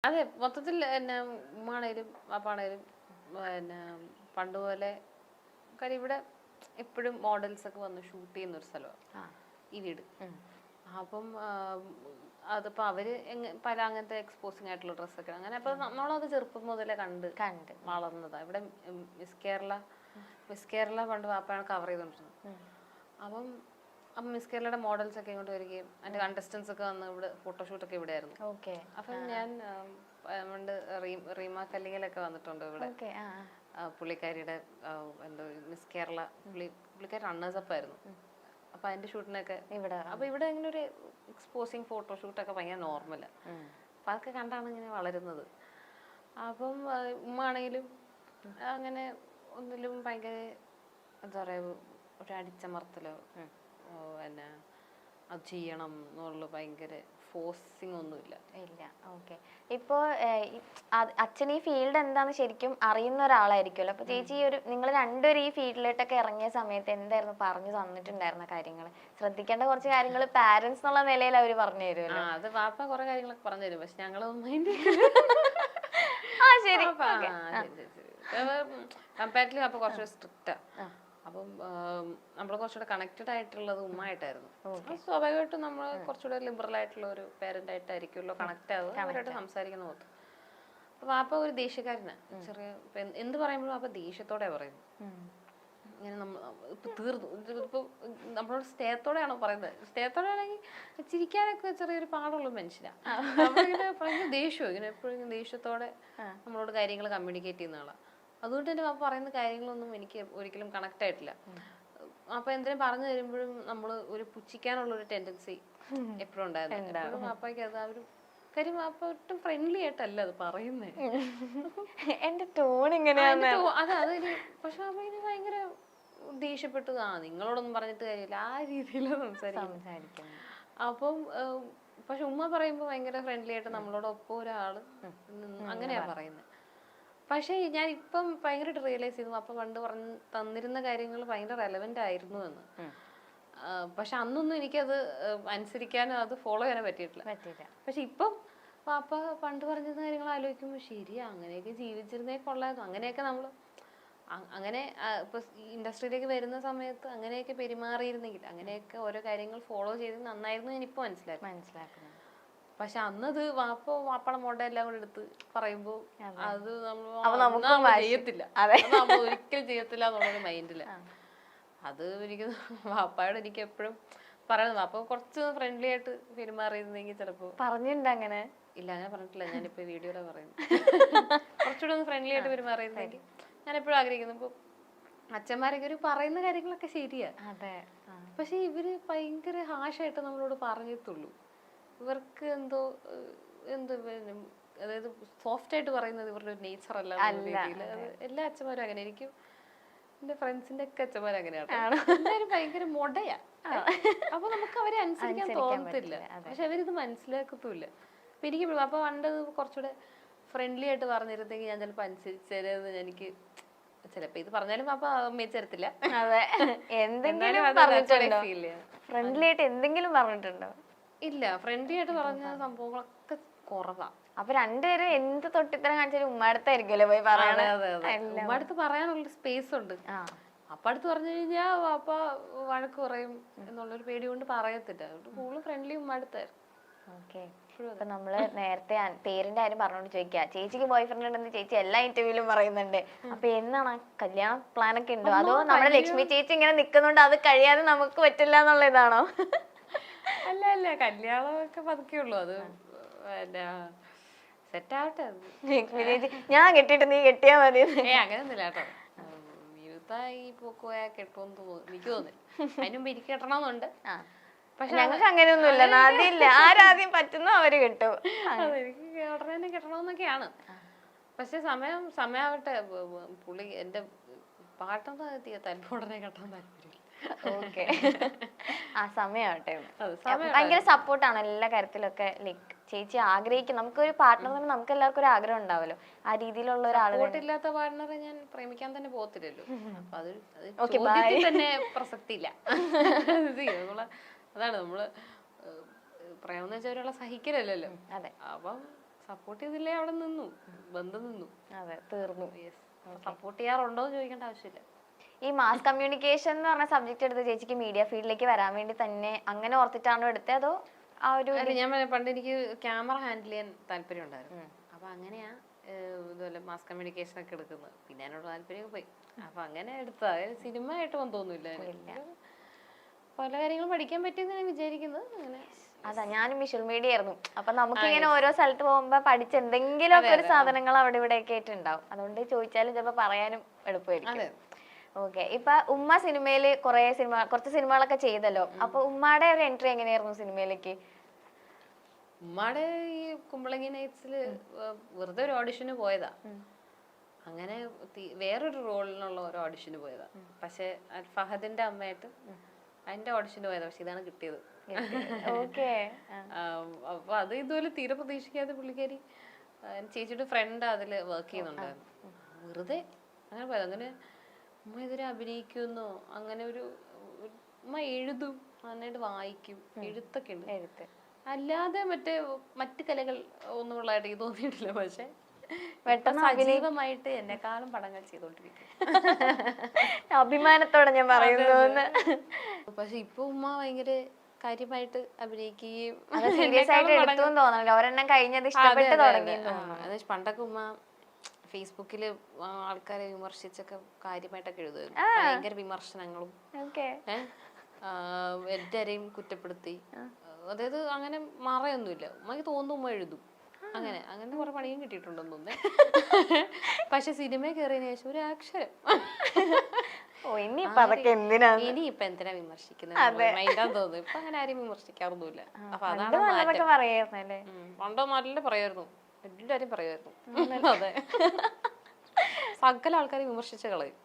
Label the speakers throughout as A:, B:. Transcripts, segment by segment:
A: അതെ മൊത്തത്തിൽ എന്നെ ഉമ്മാണേലും പാപ്പാണേലും പിന്നെ പണ്ട് പോലെ കാര്യം ഇവിടെ എപ്പോഴും മോഡൽസ് ഒക്കെ വന്ന് ഷൂട്ട് ചെയ്യുന്ന ഒരു സ്ഥലമാണ് ഈ വീട്. അപ്പം അതിപ്പോൾ അവര് പല അങ്ങനത്തെ എക്സ്പോസിങ് ആയിട്ടുള്ള ഡ്രസ്സൊക്കെ അങ്ങനെ അപ്പോൾ നമ്മളത് ചെറുപ്പം മുതലേ കണ്ട് വളർന്നതാണ്. ഇവിടെ മിസ് കേരള പണ്ട് പാപ്പയാണ് കവർ ചെയ്തോണ്ടിരുന്നത്. അപ്പം മിസ് കേരളയുടെ മോഡൽസ് ഒക്കെ ഇങ്ങോട്ട് വരികയും അതിന്റെ കണ്ടസ്റ്റൻസ് ഒക്കെ വന്ന് ഇവിടെ ഫോട്ടോഷൂട്ടൊക്കെ ഇവിടെ ആയിരുന്നു. അപ്പം ഞാൻ പണ്ട് റീമ കല്ലിങ്ങലൊക്കെ വന്നിട്ടുണ്ട് ഇവിടെ. പുള്ളിക്കാരിയുടെ എന്തോ മിസ് കേരള പുള്ളിക്കാരി റണ്ണേഴ്സപ്പ് ആയിരുന്നു. അപ്പൊ അതിന്റെ ഷൂട്ടിനൊക്കെ അപ്പൊ ഇവിടെ ഇങ്ങനെ ഒരു എക്സ്പോസിങ് ഫോട്ടോഷൂട്ടൊക്കെ ഭയങ്കര നോർമലാണ്. അപ്പൊ അതൊക്കെ കണ്ടാണ് ഇങ്ങനെ വളരുന്നത്. അപ്പം ഉമ്മ ആണെങ്കിലും അങ്ങനെ ഒന്നിലും ഭയങ്കര എന്താ പറയുക ഒരു അടിച്ചമർത്തലോ പിന്നെ അത് ചെയ്യണം എന്നുള്ള ഭയങ്കര ഫോഴ്സിങ് ഒന്നുമില്ല.
B: ഇല്ല. ഓക്കെ. ഇപ്പോൾ അച്ഛൻ ഈ ഫീൽഡ് എന്താന്ന് ശരിക്കും അറിയുന്ന ഒരാളായിരിക്കുമല്ലോ. അപ്പൊ ചേച്ചി നിങ്ങൾ രണ്ടുപേരും ഈ ഫീൽഡിലോട്ടൊക്കെ ഇറങ്ങിയ സമയത്ത് എന്തായിരുന്നു പറഞ്ഞു തന്നിട്ടുണ്ടായിരുന്ന കാര്യങ്ങൾ? ശ്രദ്ധിക്കേണ്ട കുറച്ച് കാര്യങ്ങൾ പാരന്റ്സ് എന്നുള്ള നിലയിൽ അവർ പറഞ്ഞു തരുമല്ലോ.
A: അത് വാപ്പ കുറെ കാര്യങ്ങളൊക്കെ പറഞ്ഞു തരും. പക്ഷെ ഞങ്ങളൊന്നും കമ്പാരിറ്റീവ്ലി വാപ്പ കുറച്ചുകൂടെ സ്ട്രിക്റ്റാ. അപ്പം നമ്മൾ കുറച്ചുകൂടെ കണക്റ്റഡ് ആയിട്ടുള്ളത് ഉമ്മായിട്ടായിരുന്നു. സ്വാഭാവികമായിട്ടും നമ്മൾ കുറച്ചുകൂടെ ലിബറൽ ആയിട്ടുള്ള ഒരു പേരന്റ് ആയിട്ടായിരിക്കുമല്ലോ കണക്ട് ആവുക, അവരായിട്ട് സംസാരിക്കുന്ന പോത്ത്. അപ്പൊ വാപ്പ ഒരു ദേഷ്യക്കാരനാണ്. ചെറിയ എന്ത് പറയുമ്പോഴും വാപ്പ ദേഷ്യത്തോടെ പറയുന്നു. ഇങ്ങനെ നമ്മൾ ഇപ്പൊ തീർന്നു ഇപ്പൊ നമ്മളോട് സ്നേഹത്തോടെയാണോ പറയുന്നത്? സ്നേഹത്തോടെ ആണെങ്കിൽ ചിരിക്കാനൊക്കെ ചെറിയൊരു പാടുള്ള മനുഷ്യനാണ്. നമ്മളിങ്ങനെ ഭയങ്കര ദേഷ്യവും ഇങ്ങനെ എപ്പോഴും ദേഷ്യത്തോടെ നമ്മളോട് കാര്യങ്ങൾ കമ്മ്യൂണിക്കേറ്റ് ചെയ്യുന്ന ആളാണ്. അതുകൊണ്ട് തന്നെ വാപ്പ പറയുന്ന കാര്യങ്ങളൊന്നും എനിക്ക് ഒരിക്കലും കണക്ട് ആയിട്ടില്ല. അപ്പൊ എന്തിനും പറഞ്ഞു തരുമ്പോഴും നമ്മൾ ഒരു പുച്ഛിക്കാനുള്ള ഒരു ടെൻഡൻസി എപ്പോഴും ഉണ്ടായിരുന്നു. വാപ്പയ്ക്ക് അത് ആ ഒരു കാര്യം വാപ്പ ഒട്ടും ഫ്രണ്ട്ലി ആയിട്ടല്ല അത് പറയുന്നേ.
B: എന്റെ ടോൺ ഇങ്ങനെയാണ്.
A: അതെനിക്ക് പക്ഷെ വാപ്പ ഇത് ഭയങ്കര ദേഷ്യപ്പെട്ടു. നിങ്ങളോടൊന്നും പറഞ്ഞിട്ട് കാര്യമില്ല ആ രീതിയിലാണ് സംസാരിക്കുന്നത്. അപ്പം പക്ഷെ ഉമ്മ പറയുമ്പോ ഭയങ്കര ഫ്രണ്ട്ലി ആയിട്ട് നമ്മളോടൊപ്പം ഒരാള് അങ്ങനെയാ പറയുന്നത്. പക്ഷെ ഞാൻ ഇപ്പം ഭയങ്കരമായിട്ട് റിയലൈസ് ചെയ്തു അപ്പൊ പണ്ട് പറഞ്ഞു തന്നിരുന്ന കാര്യങ്ങൾ ഭയങ്കര റെലവെന്റ് ആയിരുന്നു എന്ന്. പക്ഷെ അന്നൊന്നും എനിക്കത് അനുസരിക്കാനോ അത് ഫോളോ ചെയ്യാനോ പറ്റിയിട്ടില്ല. പക്ഷെ ഇപ്പം പാപ്പ പണ്ട് പറഞ്ഞിരുന്ന കാര്യങ്ങൾ ആലോചിക്കുമ്പോൾ ശരിയാ അങ്ങനെയൊക്കെ ജീവിച്ചിരുന്നേ കൊള്ളായിരുന്നു. അങ്ങനെയൊക്കെ നമ്മള് അങ്ങനെ ഇപ്പൊ ഇൻഡസ്ട്രിയിലേക്ക് വരുന്ന സമയത്ത് അങ്ങനെയൊക്കെ പെരുമാറിയിരുന്നെങ്കിൽ അങ്ങനെയൊക്കെ ഓരോ കാര്യങ്ങൾ ഫോളോ ചെയ്ത് നന്നായിരുന്നു ഞാനിപ്പോ മനസ്സിലാക്കുന്നു. പക്ഷെ അന്നത് വാപ്പയുടെ മോഡ എല്ലാം കൂടെ എടുത്ത് പറയുമ്പോ അത് നമ്മൾ ചെയ്യത്തില്ല, നമ്മൾ ഒരിക്കലും ചെയ്യത്തില്ല എന്നുള്ളൊരു മൈൻഡില്. അത് എനിക്ക് വാപ്പയോട് എനിക്ക് എപ്പോഴും പറയുന്നത് വാപ്പ കുറച്ച് ഫ്രണ്ട്ലി ആയിട്ട് പെരുമാറിയിരുന്നെങ്കിൽ ചിലപ്പോ
B: പറഞ്ഞിട്ടുണ്ട്. അങ്ങനെ
A: ഇല്ല, അങ്ങനെ പറഞ്ഞിട്ടില്ല. ഞാനിപ്പോ വീഡിയോയിലാണ് പറയുന്നത്. കുറച്ചുകൂടെ ഒന്ന് ഫ്രണ്ട്ലി ആയിട്ട് പെരുമാറിയിരുന്നെങ്കിൽ ഞാൻ എപ്പോഴും ആഗ്രഹിക്കുന്നു. ഇപ്പൊ അച്ഛന്മാരൊക്കെ ഒരു പറയുന്ന കാര്യങ്ങളൊക്കെ ശരിയാ, പക്ഷെ ഇവര് ഭയങ്കര ഹാഷായിട്ട് നമ്മളോട് പറഞ്ഞെത്തുള്ളൂ. ഇവർക്ക് എന്തോ അതായത് സോഫ്റ്റ് ആയിട്ട് പറയുന്നത് ഇവരുടെ ഒരു നേച്ചർ അല്ല രീതിയിൽ. എല്ലാ അച്ഛന്മാരും അങ്ങനെ. എനിക്കും എന്റെ ഫ്രണ്ട്സിന്റെ ഒക്കെ അച്ഛന്മാരും അങ്ങനെയാണ്. എല്ലാവരും ഭയങ്കര മൊടയാ. അപ്പൊ നമുക്ക് അവരെ അനുസരിക്കാൻ തോന്നത്തില്ല. പക്ഷെ അവരിത് മനസ്സിലാക്കത്തുമില്ല. അപ്പൊ എനിക്ക് അപ്പൊ പണ്ട് കുറച്ചുകൂടെ ഫ്രണ്ട്ലി ആയിട്ട് പറഞ്ഞിരുന്നെങ്കിൽ ഞാൻ ചിലപ്പോ അനുസരിച്ചതെന്ന് എനിക്ക് ചിലപ്പോ ഇത് പറഞ്ഞാലും അപ്പൊ അമ്മയിച്ചെരത്തില്ല.
B: ഫ്രണ്ട്ലി ആയിട്ട് എന്തെങ്കിലും പറഞ്ഞിട്ടുണ്ടോ?
A: ഇല്ല, ഫ്രണ്ട്ലി ആയിട്ട് പറഞ്ഞ സംഭവങ്ങളൊക്കെ കുറവാ.
B: അപ്പൊ രണ്ടുപേരും എന്ത് തൊട്ടിത്തരം കാണിച്ചാലും ഉമ്മാടത്തായിരിക്കുമല്ലോ പോയി പറയണത്.
A: ഉമ്മടുത്ത് പറയാനുള്ള സ്പേസ് ഉണ്ട്. അപ്പ അടുത്ത് പറഞ്ഞു കഴിഞ്ഞാൽ അപ്പ വഴക്ക് പറയും എന്നുള്ളൊരു പേടി കൊണ്ട് പറയത്തില്ല. അതുകൊണ്ട് കൂടുതൽ ഫ്രണ്ട്ലി ഉമ്മടുത്തായിരുന്നു.
B: ഓക്കെ. ഇപ്പൊ നമ്മള് നേരത്തെ പേരിന്റെ കാര്യം പറഞ്ഞോണ്ട് ചോദിക്കുക, ചേച്ചിക്ക് ബോയ് ഫ്രണ്ട് ഉണ്ടെന്ന് ചേച്ചി എല്ലാ ഇന്റർവ്യൂലും പറയുന്നുണ്ട്. അപ്പൊ എന്നാണ് കല്യാണ പ്ലാൻ ഒക്കെ ഉണ്ടോ? അതോ നമ്മുടെ ലക്ഷ്മി ചേച്ചി ഇങ്ങനെ നിക്കുന്നുണ്ട് അത് കഴിയാതെ നമുക്ക് പറ്റില്ല എന്നുള്ള ഇതാണോ?
A: അല്ല, കല്യാണമൊക്കെ പതുക്കെയുള്ളൂ. അത് സെറ്റ് ആവട്ടെ.
B: ഞാൻ കെട്ടിട്ട് നീ കെട്ടിയാ മതി.
A: അങ്ങനെയൊന്നുമില്ല കേട്ടോ. യൂത്തായി പോക്കോയാ കെട്ടുമെന്ന് തോന്നുന്നു, എനിക്ക് തോന്നുന്നു. അതിനുമ്പ് എനിക്ക് കെട്ടണമെന്നുണ്ട്.
B: പക്ഷെ ഞങ്ങൾക്ക് അങ്ങനെയൊന്നുമില്ല. ആദ്യമില്ല, ആരാദ്യം പറ്റുന്നോ അവര് കിട്ടും.
A: എനിക്ക് ഉടനെ തന്നെ കെട്ടണമെന്നൊക്കെയാണ്. പക്ഷെ സമയാവട്ടെ. പുള്ളി എന്റെ പാട്ടെന്ന് താല്പര്യം ഉടനെ കെട്ടാൻ താല്പര്യമില്ല.
B: ഓക്കെ, ആ സമയാവട്ടെ. ഭയങ്കര സപ്പോർട്ടാണ് എല്ലാ കാര്യത്തിലൊക്കെ. ലൈക്ക് ചേച്ചി ആഗ്രഹിക്കും നമുക്കൊരു പാർട്ട്ണർ തന്നെ, നമുക്ക് എല്ലാവർക്കും ഒരു ആഗ്രഹം ഉണ്ടാവല്ലോ ആ രീതിയിലുള്ള ഒരാളില്ലാത്ത
A: പാർട്ട്ണറെ ഞാൻ പ്രേമിക്കാൻ തന്നെ പോകത്തില്ലല്ലോ. അപ്പൊ അത് തന്നെ പ്രസക്തിയില്ല. അതാണ് നമ്മള് പ്രേമെന്ന് വെച്ചാൽ ഒരാളെ സഹിക്കലല്ലോ. അപ്പം സപ്പോർട്ട് ചെയ്തില്ലേ അവിടെ നിന്നു, ബന്ധം നിന്നു.
B: അതെ, തീർന്നു.
A: സപ്പോർട്ട് ചെയ്യാറുണ്ടോ എന്ന് ചോദിക്കേണ്ട ആവശ്യമില്ല.
B: ഈ മാസ് കമ്മ്യൂണിക്കേഷൻ എന്ന് പറഞ്ഞ സബ്ജക്ട് എടുത്ത് ചേച്ചിക്ക് മീഡിയ ഫീൽഡിലേക്ക് വരാൻ വേണ്ടി തന്നെ അങ്ങനെ ഓർത്തിട്ടാണോ എടുത്തത്, അതോ ആ ഒരു
A: ഞാൻ പണ്ട് എനിക്ക് ക്യാമറ ഹാൻഡിൽ ചെയ്യാൻ താല്പര്യം ഉണ്ടായിരുന്നു. അപ്പൊ അങ്ങനെയാ ഇതുപോലെ മാസ് കമ്മ്യൂണിക്കേഷൻ ഒക്കെ എടുക്കുന്നത്. പിന്നെ എന്നോട് താല്പര്യമൊക്കെ പോയി. അപ്പൊ അങ്ങനെ എടുത്താ സിനിമ ആയിട്ട് തോന്നുന്നില്ല. പല കാര്യങ്ങളും പഠിക്കാൻ പറ്റിയെന്ന് ഞാൻ വിചാരിക്കുന്നത്. അങ്ങനെ
B: അതാ, ഞാനും വിഷ്വൽ മീഡിയ ആയിരുന്നു. അപ്പൊ നമുക്ക് ഇങ്ങനെ ഓരോ സ്ഥലത്ത് പോകുമ്പോ പഠിച്ച എന്തെങ്കിലും ഒക്കെ ഒരു സാധനങ്ങൾ അവിടെ ഇവിടെ ഒക്കെ ആയിട്ടുണ്ടാവും. അതുകൊണ്ട് ചോദിച്ചാലും ചിലപ്പോ പറയാനും എളുപ്പമായിരിക്കും. ഓക്കെ, ഇപ്പൊ ഉമ്മ സിനിമയില് കുറച്ച് സിനിമകളൊക്കെ ചെയ്തല്ലോ. അപ്പൊ ഉമ്മയുടെ ഒരു എൻട്രി എങ്ങനെയായിരുന്നു സിനിമയിലേക്ക്?
A: ഉമ്മയുടെ ഈ കുമ്പളങ്ങി നൈറ്റ്സില് വെറുതെ ഒരു ഓഡിഷന് പോയതാ. അങ്ങനെ വേറൊരു റോളിനുള്ള ഒരു ഓഡിഷന് പോയതാ. പക്ഷെ ഫഹദിന്റെ അമ്മയായിട്ട് അതിന്റെ ഓഡിഷന് പോയതാ. പക്ഷെ ഇതാണ് കിട്ടിയത്. അപ്പൊ അത് ഇതുപോലെ തീരെ പ്രതീക്ഷിക്കാതെ പുള്ളിക്കാരി ചേച്ചിയുടെ ഫ്രണ്ട് അതില് വർക്ക് ചെയ്യുന്നുണ്ടായിരുന്നു. വെറുതെ അങ്ങനെ പോയത്. അങ്ങനെ ഉമ്മ ഇതിനെ അഭിനയിക്കുന്നോ, അങ്ങനെ ഒരു ഉമ്മ എഴുതും, നന്നായിട്ട് വായിക്കും, എഴുത്തൊക്കെ ഉണ്ട്. അല്ലാതെ മറ്റു കലകൾ ഒന്നും ഉള്ളതായിട്ട് എനിക്ക് തോന്നിയിട്ടില്ല. പക്ഷെ സജീവമായിട്ട് എന്നെക്കാളും പടങ്ങൾ ചെയ്തോണ്ടിരിക്കും.
B: അഭിമാനത്തോടെ ഞാൻ പറയുന്നു.
A: പക്ഷെ ഇപ്പൊ ഉമ്മ ഭയങ്കര കാര്യമായിട്ട് അഭിനയിക്കുകയും പണ്ടൊക്കെ ഉമ്മ ഫേസ്ബുക്കില് ആൾക്കാരെ വിമർശിച്ചൊക്കെ കാര്യമായിട്ടൊക്കെ എഴുതുമായിരുന്നു. ഭയങ്കര വിമർശനങ്ങളും എല്ലാരെയും കുറ്റപ്പെടുത്തി. അതായത് അങ്ങനെ മറയൊന്നുമില്ല. ഉമ്മക്ക് തോന്നുന്നു ഉമ്മ എഴുതും. അങ്ങനെ കുറെ പണിയും കിട്ടിയിട്ടുണ്ടെന്ന് തോന്നുന്നു. പക്ഷെ സിനിമ കയറിയതിനു ശേഷം ഒരു അക്ഷരം ഇനിയിപ്പൊ എന്തിനാ വിമർശിക്കുന്നത് മൈൻഡാന്ന് തോന്നുന്നു. ഇപ്പൊ അങ്ങനെ ആരും വിമർശിക്കാറൊന്നുമില്ല. അപ്പൊ അതാണ് പണ്ടോ നല്ല പറയായിരുന്നു, എല്ലാരും പറയായിരുന്നു. അതെ, സകല ആൾക്കാരെ വിമർശിച്ച കളയും.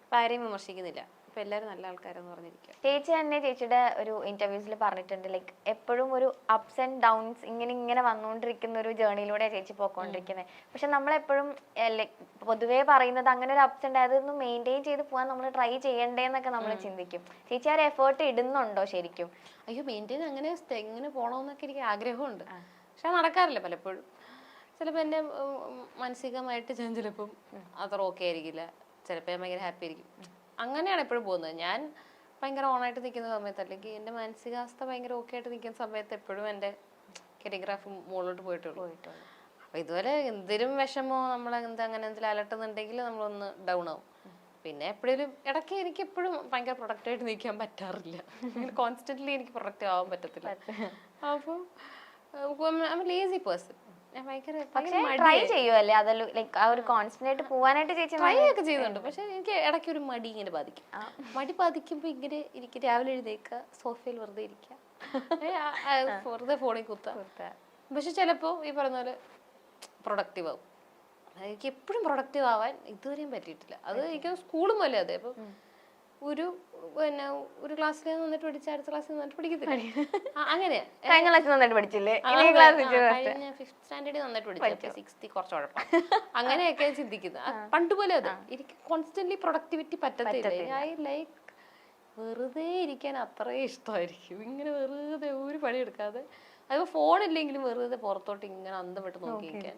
A: ഇപ്പൊ ആരെയും വിമർശിക്കുന്നില്ല. ഇപ്പൊ എല്ലാരും നല്ല ആൾക്കാരെന്ന് പറഞ്ഞിരിക്കുക.
B: ചേച്ചി തന്നെ ചേച്ചിയുടെ ഒരു ഇന്റർവ്യൂസിൽ പറഞ്ഞിട്ടുണ്ട്, ലൈക്ക് എപ്പോഴും ഒരു അപ്സ് ആൻഡ് ഡൗൺസ് ഇങ്ങനെ വന്നുകൊണ്ടിരിക്കുന്ന ഒരു ജേർണിയിലൂടെ ചേച്ചി പോയിക്കൊണ്ടിരിക്കുന്നത്. പക്ഷെ നമ്മളെപ്പോഴും ലൈക്ക് പൊതുവേ പറയുന്നത് അങ്ങനെ ഒരു അപ്സ് ഉണ്ട്, അതൊന്ന് മെയിൻറ്റെയിൻ ചെയ്ത് പോകാൻ നമ്മൾ ട്രൈ ചെയ്യണ്ടേന്നൊക്കെ നമ്മൾ ചിന്തിക്കും. ചേച്ചി ആ ഒരു എഫേർട്ട് ഇടുന്നുണ്ടോ ശരിക്കും?
A: അയ്യോ, മെയിൻറ്റെയിൻ അങ്ങനെ എങ്ങനെ പോകണമെന്നൊക്കെ എനിക്ക് ആഗ്രഹമുണ്ട്. പക്ഷെ നടക്കാറില്ല പലപ്പോഴും. ചിലപ്പോൾ എൻ്റെ മാനസികമായിട്ട് ഞാൻ ചിലപ്പം അത്ര ഓക്കെ ആയിരിക്കില്ല, ചിലപ്പോൾ ഞാൻ ഭയങ്കര ഹാപ്പി ആയിരിക്കും. അങ്ങനെയാണ് എപ്പോഴും പോകുന്നത്. ഞാൻ ഭയങ്കര ഓണായിട്ട് നിൽക്കുന്ന സമയത്ത്, അല്ലെങ്കിൽ എൻ്റെ മാനസികാവസ്ഥ ഭയങ്കര ഓക്കെ ആയിട്ട് നിൽക്കുന്ന സമയത്ത് എപ്പോഴും എൻ്റെ കരിയോഗ്രാഫ് മുകളിലോട്ട് പോയിട്ടുള്ളൂ. അപ്പൊ ഇതുപോലെ എന്തെങ്കിലും വിഷമോ അങ്ങനെ എന്തെങ്കിലും അലട്ടുന്നുണ്ടെങ്കിൽ നമ്മളൊന്ന് ഡൗൺ ആവും. പിന്നെ എപ്പോഴും ഇടയ്ക്ക് എനിക്ക് എപ്പോഴും ഭയങ്കര പ്രൊഡക്റ്റായിട്ട് നിൽക്കാൻ പറ്റാറില്ല. കോൺസ്റ്റന്റ്ലി എനിക്ക് പ്രൊഡക്റ്റ് ആവാൻ പറ്റത്തില്ല. അപ്പോൾ ലേസി പേഴ്സൺ.
B: ട്രൈ ചെയ്യുമല്ലേ അതല്ല, ലൈക്ക് ആ ഒരു കോൺസ്റ്റന്റ് ആയിട്ട് പോവാനായിട്ട് ചേച്ചി
A: ട്രൈ ഒക്കെ ചെയ്യുന്നുണ്ട്. പക്ഷെ എനിക്ക് ഇടയ്ക്ക് ഒരു മടി ഇങ്ങനെ ബാധിക്കും. മടി ബാധിക്കുമ്പോ ഇങ്ങനെ എനിക്ക് രാവിലെ എഴുന്നേക്കുക, സോഫയിൽ വെറുതെ ഇരിക്കുക, വെറുതെ ഫോണിൽ കുത്താം. പക്ഷെ ചിലപ്പോ ഈ പറഞ്ഞ പോലെ പ്രൊഡക്റ്റീവ് ആവും. എനിക്ക് എപ്പോഴും പ്രൊഡക്റ്റീവ് ആവാൻ ഇതുവരെയും പറ്റിയിട്ടില്ല. അത് എനിക്ക് സ്കൂളും പോലെ അതെ. അപ്പൊ ഒരു ക്ലാസ്സിൽ നിന്നിട്ട് പഠിച്ച അടുത്ത ക്ലാസ്സിൽ നിന്നിട്ട് പഠിക്കത്തില്ല. അങ്ങനെ
B: കഴിഞ്ഞ ക്ലാസ്സിൽ നന്നായിട്ട് പഠിച്ചില്ലേ,
A: കഴിഞ്ഞ 5th സ്റ്റാൻഡേർഡിൽ നന്നായിട്ട് പഠിച്ചു, 6th കുറച്ച് കുഴപ്പം. അങ്ങനെയൊക്കെ ചിന്തിക്കുന്നത്. പണ്ടുപോലെ അത് എനിക്ക് കോൺസ്റ്റന്റ്ലി പ്രൊഡക്ടിവിറ്റി പറ്റത്തില്ല. ഐ ലൈക്ക് വെറുതെ ഇരിക്കാൻ അത്രേ ഇഷ്ടമായിരിക്കും. ഇങ്ങനെ വെറുതെ ഒരു പണി എടുക്കാതെ, അതിപ്പോ ഫോണില്ലെങ്കിലും വെറുതെ പുറത്തോട്ട് ഇങ്ങനെ അന്തം വിട്ട് നോക്കിയിരിക്കാൻ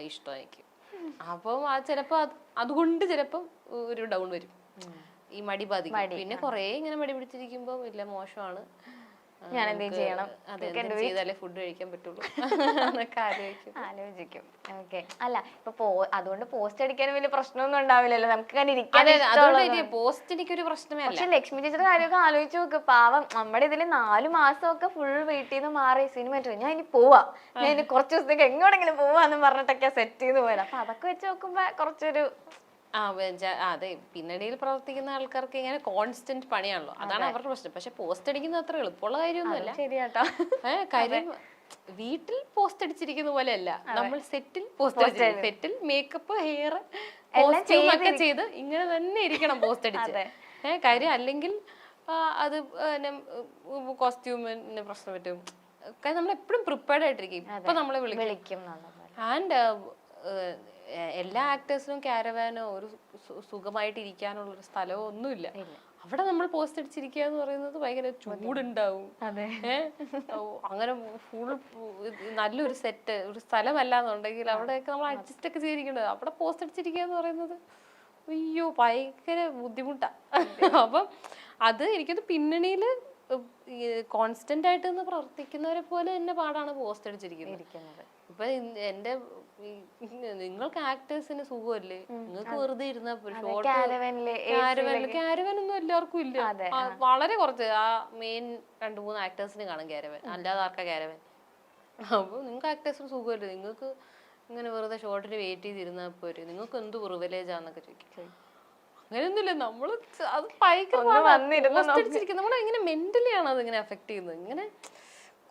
A: ഇഷ്ടമായിരിക്കും. അപ്പം ചിലപ്പോ അതുകൊണ്ട് ചിലപ്പം ഒരു ഡൗൺ വരും, ഈ മടി ബാധിക്കും. പിന്നെ കൊറേ ഇങ്ങനെ മടി പിടിച്ചിരിക്കുമ്പോ വലിയ മോശമാണ്,
B: ഞാൻ എന്തെങ്കിലും ചെയ്യണം,
A: ചെയ്താലേ ഫുഡ് കഴിക്കാൻ പറ്റുള്ളൂ എന്നൊക്കെ
B: ആലോചിക്കും. ഓക്കെ, അല്ല ഇപ്പൊ അതുകൊണ്ട് പോസ്റ്റ് അടിക്കാനും വലിയ പ്രശ്നമൊന്നും ഉണ്ടാവില്ലല്ലോ, നമുക്ക്
A: പോസ്റ്റ് എനിക്കൊരു പ്രശ്നമേ അല്ല.
B: പക്ഷെ ലക്ഷ്മി ചേച്ചിയുടെ കാര്യമൊക്കെ ആലോചിച്ച് നോക്ക്. പാവം നമ്മുടെ ഇതില് 4 മാസമൊക്കെ ഫുൾ വീട്ടിൽ നിന്ന് മാറി സിനിമ ഞാൻ ഇനി പോവാ, ഞാൻ ഇനി കുറച്ച് ദിവസത്തേക്ക് എങ്ങോട്ടെങ്കിലും പോവാന്ന് പറഞ്ഞിട്ടൊക്കെ സെറ്റ് ചെയ്ത് പോയത്. അപ്പൊ അതൊക്കെ വെച്ച് നോക്കുമ്പോ കുറച്ചൊരു
A: അതെ, പിന്നണിയിൽ പ്രവർത്തിക്കുന്ന ആൾക്കാർക്ക് ഇങ്ങനെ കോൺസ്റ്റന്റ് പണിയാണല്ലോ, അതാണ് അവരുടെ പ്രശ്നം. പക്ഷെ പോസ്റ്റ് അടിക്കുന്നത് അത്ര എളുപ്പമുള്ള കാര്യമൊന്നുമല്ല.
B: ശരിയാട്ടോ.
A: കാര്യം വീട്ടിൽ പോസ്റ്റ് അടിച്ചിരിക്കുന്ന പോലെയല്ല, നമ്മൾ സെറ്റിൽ പോസ്റ്റ് അടിച്ചിരിക്കും. സെറ്റിൽ മേക്കപ്പ്, ഹെയർ, കോസ്റ്റ്യൂം ഒക്കെ ചെയ്ത് ഇങ്ങനെ തന്നെ ഇരിക്കണം പോസ്റ്റ് അടിച്ച്. കാര്യം അല്ലെങ്കിൽ അത് കോസ്റ്റ്യൂമിന് പ്രശ്നം പറ്റും. കാര്യം നമ്മൾ എപ്പോഴും പ്രിപ്പയർഡ് ആയിട്ടിരിക്കും. ഇപ്പൊ നമ്മളെ വിളിക്കും. ആൻഡ് എല്ലാ ആക്ടേഴ്സിനും ക്യാരവാനോ ഒരു സുഖമായിട്ട് ഇരിക്കാനുള്ള ഒരു സ്ഥലമോ ഒന്നുമില്ല. അവിടെ നമ്മൾ പോസ്റ്റ് അടിച്ചിരിക്കുക എന്ന് പറയുന്നത് ഭയങ്കര ചൂടുണ്ടാവും.
B: അതെ.
A: അങ്ങനെ ഫുൾ നല്ലൊരു സെറ്റ് ഒരു സ്ഥലമല്ലാന്നുണ്ടെങ്കിൽ അവിടെയൊക്കെ നമ്മൾ അഡ്ജസ്റ്റ് ഒക്കെ ചെയ്തിരിക്കേണ്ടത്. അവിടെ പോസ്റ്റ് അടിച്ചിരിക്കുക എന്ന് പറയുന്നത് അയ്യോ ഭയങ്കര ബുദ്ധിമുട്ടാ. അപ്പം അത് എനിക്കത് പിന്നണിയിൽ കോൺസ്റ്റന്റ് ആയിട്ട് നിന്ന് പ്രവർത്തിക്കുന്നവരെ പോലെ തന്നെ പാടാണ് പോസ്റ്റ് അടിച്ചിരിക്കുന്നത്. ഇപ്പൊ എന്റെ നിങ്ങൾക്ക് ആക്ടേഴ്സിന് സുഖമല്ലേ, നിങ്ങൾക്ക് വെറുതെ ഇരുന്ന ക്യാരവൻ ഒന്നും എല്ലാവർക്കും ഇല്ല. വളരെ കുറച്ച് ആ മെയിൻ 2-3 ആക്ടേഴ്സിന് കാണും ക്യാരവൻ, അല്ലാതെ ആർക്കാ ക്യാരവൻ. അപ്പൊ നിങ്ങൾക്ക് ആക്ടേഴ്സിന് സുഖമല്ലേ, നിങ്ങൾക്ക് ഇങ്ങനെ വെറുതെ ഷോർട്ടിന് വെയിറ്റ് ചെയ്തിരുന്നാ പോരെ, നിങ്ങൾക്ക് എന്ത് പ്രിവിലേജാന്നൊക്കെ ചോദിക്കും. അങ്ങനെയൊന്നുമില്ല. നമ്മള് അത് ഭയങ്കര നമ്മളെ ഇങ്ങനെ മെന്റലി ആണ് അത് ഇങ്ങനെ എഫക്ട് ചെയ്യുന്നത്. ഇങ്ങനെ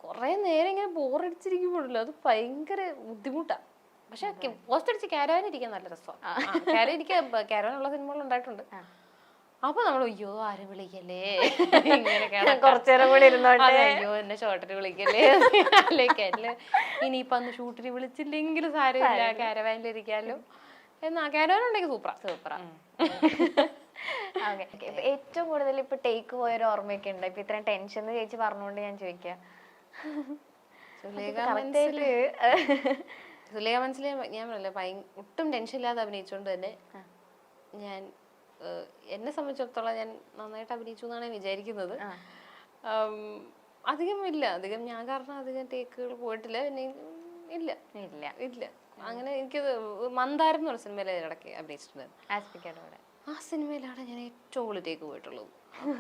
A: കുറെ നേരം ഇങ്ങനെ ബോറടിച്ചിരിക്കുമ്പോഴല്ലോ അത് ഭയങ്കര ബുദ്ധിമുട്ടാ. പക്ഷെ പോസ്റ്റ് അടിച്ച് ക്യാരവാൻ ഇരിക്കാൻ നല്ല രസമാണ്. എനിക്ക് ക്യാരവാനുള്ള സിനിമകൾ ഉണ്ടായിട്ടുണ്ട്. അപ്പൊ നമ്മൾ അയ്യോ ആരും വിളിക്കല്ലേ, അയ്യോ എന്നെ ഷോർട്ടിന് വിളിക്കല്ലേ, അല്ലെ ഇനിയിപ്പൊ അന്ന് ഷൂട്ടിന് വിളിച്ചില്ലെങ്കിലും സാരമില്ല ക്യാരവാനിലിരിക്കാലോ എന്നാ. ക്യാരവാൻ ഉണ്ടെങ്കിൽ സൂപ്പറാ.
B: ഏറ്റവും കൂടുതൽ ഇപ്പൊ ടേക്ക് പോയൊരു ഓർമ്മയൊക്കെ ഉണ്ട്? ഇപ്പൊ ഇത്രയും ടെൻഷൻ ചേച്ചി പറഞ്ഞുകൊണ്ട് ഞാൻ ചോദിക്കാം.
A: സുലേഖ മനസ്സിലെ ഞാൻ പറയല്ലേ ഒട്ടും ടെൻഷൻ ഇല്ലാതെ അഭിനയിച്ചോണ്ട് തന്നെ ഞാൻ എന്നെ സംബന്ധിച്ചിടത്തോളം ഞാൻ നന്നായിട്ട് അഭിനയിച്ചു എന്നാണ് വിചാരിക്കുന്നത്. അധികം ഞാൻ കാരണം അധികം ടേക്കുകൾ പോയിട്ടില്ല. ഇല്ല അങ്ങനെ എനിക്കത് മന്ദാരം എന്ന് പറഞ്ഞ സിനിമയിലെ ഇടയ്ക്ക് അഭിനയിച്ചിട്ടുണ്ടായിരുന്നു. ആ സിനിമയിലാണ് ഞാൻ ഏറ്റവും കൂടുതൽ ടേക്ക് പോയിട്ടുള്ളത്.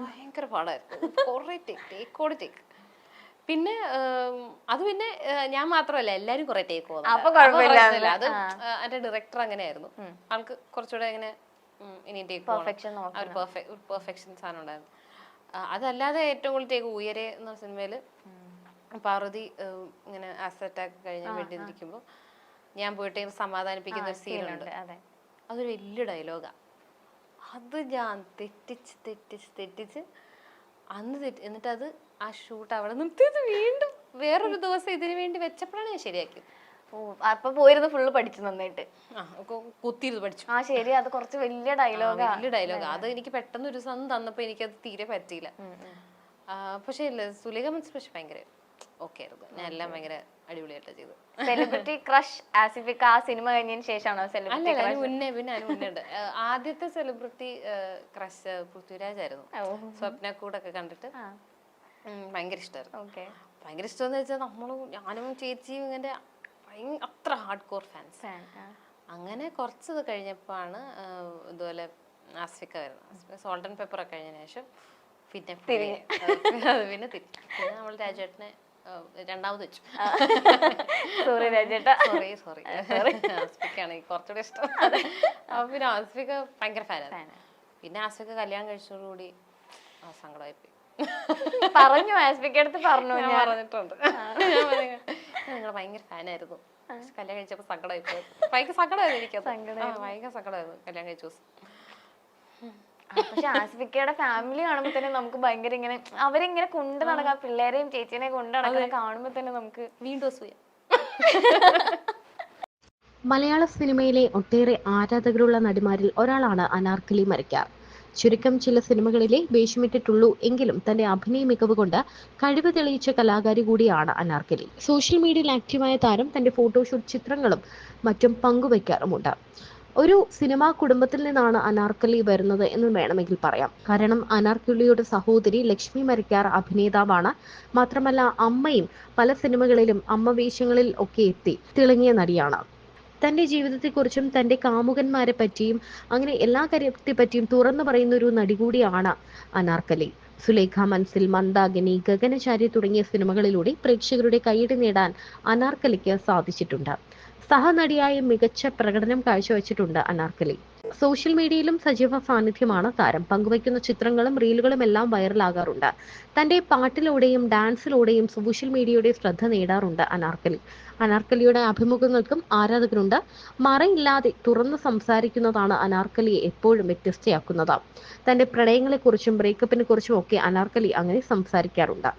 A: ഭയങ്കര പാടായിരുന്നു, കുറെ ടേക്കോട് ടേക്ക്. പിന്നെ അത് പിന്നെ ഞാൻ മാത്രമല്ല എല്ലാരും കുറെ ടേക്ക് പോകുന്നത്. അത് എന്റെ ഡയറക്ടർ അങ്ങനെയായിരുന്നു. ആൾക്ക് കുറച്ചുകൂടെ ഇങ്ങനെ ഇനി ടേക്ക് പെർഫെക്ഷൻ സാധനം ഉണ്ടായിരുന്നു. അതല്ലാതെ ഏറ്റവും കൂടുതൽ ടേക്ക് ഉയരെ എന്ന സിനിമയില് പാർവതി ഇങ്ങനെ ആസിഡ് അറ്റാക്ക് കഴിഞ്ഞ് വേണ്ടിയിരിക്കുമ്പോ ഞാൻ പോയിട്ട് സമാധാനിപ്പിക്കുന്ന ഒരു സീനുണ്ട്. അതൊരു വലിയ ഡയലോഗാ. അത് ഞാൻ തെറ്റിച്ച് അന്ന് എന്നിട്ട് അത് ആ ഷൂട്ട് അവിടെ നിർത്തിയത് വീണ്ടും വേറൊരു ദിവസം ഇതിനു വേണ്ടി വെച്ചപ്പോഴാണ് ഞാൻ ശരിയാക്കിയത്.
B: അപ്പൊ പോയിരുന്നു ഫുള്ള് പഠിച്ചു നന്നായിട്ട്
A: കുത്തിയത് പഠിച്ചു.
B: ശരി, അത് കുറച്ച് വലിയ ഡയലോഗാ.
A: അത് എനിക്ക് പെട്ടെന്ന് ഒരു ദിവസം തന്നപ്പോ എനിക്കത് തീരെ പറ്റിയില്ല. പക്ഷെ സുലേഖ മനസ്സിൽ ഭയങ്കര ഓക്കെ ആയിരുന്നു. ഞാൻ എല്ലാം ഭയങ്കര അടിപൊളിയായിട്ട് ചെയ്തു.
B: സെലിബ്രിറ്റി ക്രഷ് ആസിഫിക്ക് ആ സിനിമ കഴിഞ്ഞതിന് ശേഷമാണോ?
A: പിന്നെ മുന്നേ ആദ്യത്തെ സെലിബ്രിറ്റി ക്രഷ് പൃഥ്വിരാജ് ആയിരുന്നു. സ്വപ്ന കൂടൊക്കെ കണ്ടിട്ട് ഭയങ്കര ഇഷ്ടമായിരുന്നു. ഭയങ്കര ഇഷ്ടമെന്ന് വെച്ചാൽ ഞാനും ചേച്ചിയും ഇങ്ങനെ അത്ര ഹാർഡ് കോർ ഫാൻസ്. അങ്ങനെ കുറച്ച് കഴിഞ്ഞപ്പോഴാണ് ഇതുപോലെ ആസിഫിക്ക വരുന്നത്. സോൾട്ട് ആൻഡ് പെപ്പർ ഒക്കെ കഴിഞ്ഞതിന് ശേഷം പിന്നെ നമ്മൾ രാജേട്ടനെ രണ്ടാമത് വെച്ചു.
B: സോറി രാജേട്ടാ,
A: സോറി ആസിഫിക്കാണ് കുറച്ചുകൂടെ ഇഷ്ടം. അപ്പൊ പിന്നെ ആസിഫിക്ക ഭയങ്കര ഫാനാണ്. പിന്നെ ആസിഫിക്ക കല്യാണം കഴിച്ചതോടുകൂടി സങ്കടമായിപ്പോയി.
B: പറഞ്ഞു ആസിഫിക്കടുത്ത് പറഞ്ഞിട്ടുണ്ട്.
A: നിങ്ങൾ ഭയങ്കര ഫാനായിരുന്നു, കല്യാണം കഴിച്ചപ്പോ സങ്കടമായിപ്പോയി. ഭയങ്കര സങ്കടമായിരുന്നു എനിക്കത്. ഭയങ്കര സങ്കടമായിരുന്നു കല്യാണം കഴിച്ച ദിവസം.
B: പക്ഷെ ആസിഫിക്കയുടെ ഫാമിലി കാണുമ്പോ തന്നെ നമുക്ക് ഭയങ്കര ഇങ്ങനെ അവരിങ്ങനെ കൊണ്ട് നടക്കാം, പിള്ളേരെയും ചേച്ചീനെ കൊണ്ട് നടക്കുന്ന കാണുമ്പോ തന്നെ നമുക്ക്
A: വീണ്ടും അസൂയ.
C: മലയാള സിനിമയിലെ ഒട്ടേറെ ആരാധകരുള്ള നടിമാരിൽ ഒരാളാണ് അനാർക്കലി മരക്കാർ. ചുരുക്കം ചില സിനിമകളിലെ വേഷമിട്ടിട്ടുള്ളൂ എങ്കിലും തന്റെ അഭിനയ മികവ് കൊണ്ട് കഴിവ് തെളിയിച്ച കലാകാരി കൂടിയാണ് അനാർക്കലി. സോഷ്യൽ മീഡിയയിൽ ആക്റ്റീവായ താരം തന്റെ ഫോട്ടോഷൂട്ട് ചിത്രങ്ങളും മറ്റും പങ്കുവയ്ക്കാറുമുണ്ട്. ഒരു സിനിമാ കുടുംബത്തിൽ നിന്നാണ് അനാർക്കലി വരുന്നത് എന്ന് വേണമെങ്കിൽ പറയാം. കാരണം അനാർക്കലിയുടെ സഹോദരി ലക്ഷ്മി മരക്കാർ അഭിനേതാവാണ്. മാത്രമല്ല അമ്മയും പല സിനിമകളിലും അമ്മ വേഷങ്ങളിൽ ഒക്കെ എത്തി തിളങ്ങിയ നടിയാണ്. തന്റെ ജീവിതത്തെക്കുറിച്ചും തന്റെ കാമുകന്മാരെ പറ്റിയും അങ്ങനെ എല്ലാ കാര്യത്തെ പറ്റിയും തുറന്നു പറയുന്ന ഒരു നടി കൂടിയാണ് അനാർക്കലി. സുലേഖ മനസ്സിൽ, മന്ദാകിനി, ഗഗനചാരി തുടങ്ങിയ സിനിമകളിലൂടെ പ്രേക്ഷകരുടെ കയ്യടി നേടാൻ അനാർക്കലിക്ക് സാധിച്ചിട്ടുണ്ട്. സഹനടിയായി മികച്ച പ്രകടനം കാഴ്ചവെച്ചിട്ടുണ്ട് അനാർക്കലി. സോഷ്യൽ മീഡിയയിലും സജീവ സാന്നിധ്യമാണ് താരം. പങ്കുവയ്ക്കുന്ന ചിത്രങ്ങളും റീലുകളും എല്ലാം വൈറലാകാറുണ്ട്. തന്റെ പാട്ടിലൂടെയും ഡാൻസിലൂടെയും സോഷ്യൽ മീഡിയയുടെ ശ്രദ്ധ നേടാറുണ്ട് അനാർക്കലി. അനാർക്കലിയുടെ അഭിമുഖങ്ങൾക്കും ആരാധകരുണ്ട്. മറയില്ലാതെ തുറന്നു സംസാരിക്കുന്നതാണ് അനാർക്കലിയെ എപ്പോഴും വ്യത്യസ്തയാക്കുന്നത്. തന്റെ പ്രണയങ്ങളെക്കുറിച്ചും ബ്രേക്കപ്പിനെ കുറിച്ചും ഒക്കെ അനാർക്കലി അങ്ങനെ സംസാരിക്കാറുണ്ട്.